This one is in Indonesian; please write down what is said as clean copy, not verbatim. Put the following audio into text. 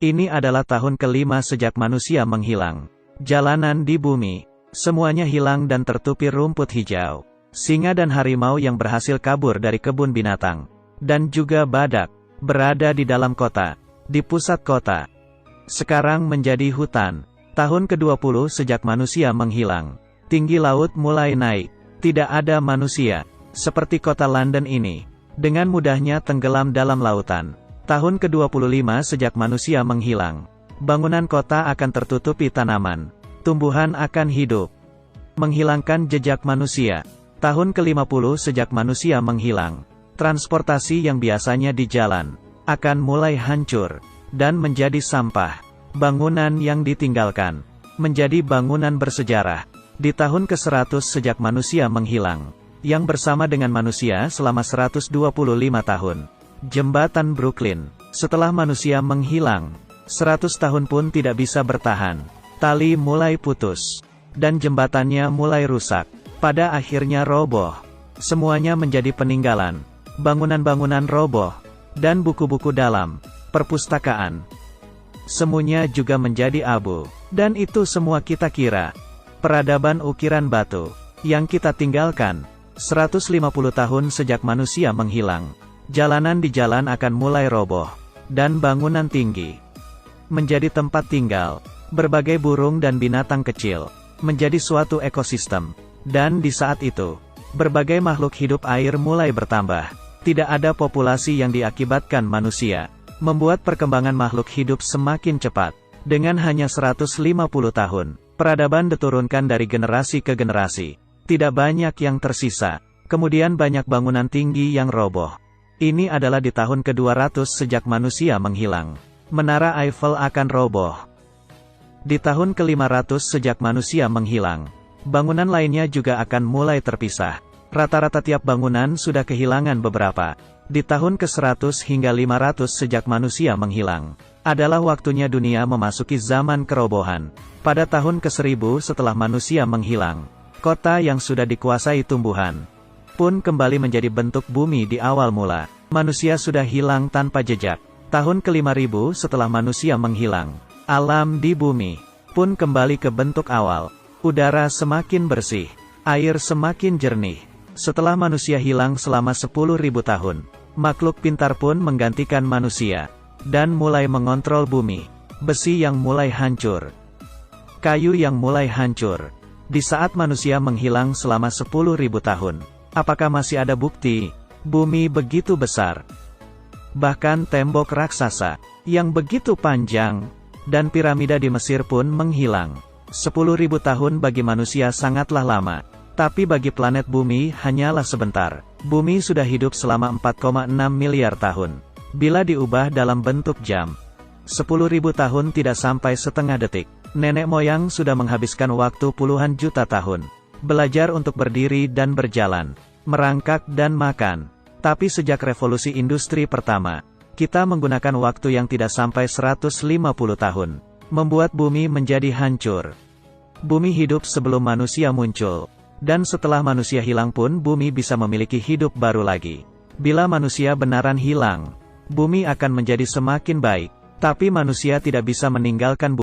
Ini adalah tahun kelima sejak manusia menghilang. Jalanan di bumi, semuanya hilang dan tertutupi rumput hijau. Singa dan harimau yang berhasil kabur dari kebun binatang, dan juga badak, berada di dalam kota, di pusat kota. Sekarang menjadi hutan. Tahun ke-20 sejak manusia menghilang. Tinggi laut mulai naik. Tidak ada manusia. Seperti kota London ini, dengan mudahnya tenggelam dalam lautan. Tahun ke-25 sejak manusia menghilang. Bangunan kota akan tertutupi tanaman. Tumbuhan akan hidup. Menghilangkan jejak manusia. Tahun ke-50 sejak manusia menghilang. Transportasi yang biasanya di jalan, akan mulai hancur, dan menjadi sampah. Bangunan yang ditinggalkan, menjadi bangunan bersejarah. Di tahun ke-100 sejak manusia menghilang, yang bersama dengan manusia selama 125 tahun. Jembatan Brooklyn, setelah manusia menghilang, 100 tahun pun tidak bisa bertahan. Tali mulai putus, dan jembatannya mulai rusak. Pada akhirnya roboh. Semuanya menjadi peninggalan. Bangunan-bangunan roboh, dan buku-buku dalam perpustakaan. Semuanya juga menjadi abu. Dan itu semua kita kira. Peradaban ukiran batu, yang kita tinggalkan. 150 tahun sejak manusia menghilang. Jalanan di jalan akan mulai roboh. Dan bangunan tinggi menjadi tempat tinggal. Berbagai burung dan binatang kecil menjadi suatu ekosistem. Dan di saat itu, berbagai makhluk hidup air mulai bertambah. Tidak ada populasi yang diakibatkan manusia. Membuat perkembangan makhluk hidup semakin cepat. Dengan hanya 150 tahun, peradaban diturunkan dari generasi ke generasi. Tidak banyak yang tersisa. Kemudian banyak bangunan tinggi yang roboh. Ini adalah di tahun ke-200 sejak manusia menghilang. Menara Eiffel akan roboh. Di tahun ke-500 sejak manusia menghilang. Bangunan lainnya juga akan mulai terpisah. Rata-rata tiap bangunan sudah kehilangan beberapa. Di tahun ke-100 hingga 500 sejak manusia menghilang, adalah waktunya dunia memasuki zaman kerobohan. Pada tahun ke-1000 setelah manusia menghilang, kota yang sudah dikuasai tumbuhan pun kembali menjadi bentuk bumi di awal mula. Manusia sudah hilang tanpa jejak. Tahun ke-5000 setelah manusia menghilang, alam di bumi pun kembali ke bentuk awal. Udara semakin bersih, air semakin jernih. Setelah manusia hilang selama 10.000 tahun, makhluk pintar pun menggantikan manusia, dan mulai mengontrol bumi. Besi yang mulai hancur, kayu yang mulai hancur. Di saat manusia menghilang selama 10.000 tahun, apakah masih ada bukti? Bumi begitu besar. Bahkan tembok raksasa, yang begitu panjang, dan piramida di Mesir pun menghilang. 10.000 tahun bagi manusia sangatlah lama. Tapi bagi planet bumi hanyalah sebentar. Bumi sudah hidup selama 4,6 miliar tahun. Bila diubah dalam bentuk jam, 10.000 tahun tidak sampai setengah detik. Nenek moyang sudah menghabiskan waktu puluhan juta tahun. Belajar untuk berdiri dan berjalan, merangkak dan makan. Tapi sejak revolusi industri pertama, kita menggunakan waktu yang tidak sampai 150 tahun. Membuat bumi menjadi hancur. Bumi hidup sebelum manusia muncul. Dan setelah manusia hilang pun bumi bisa memiliki hidup baru lagi. Bila manusia benaran hilang, bumi akan menjadi semakin baik. Tapi manusia tidak bisa meninggalkan bumi.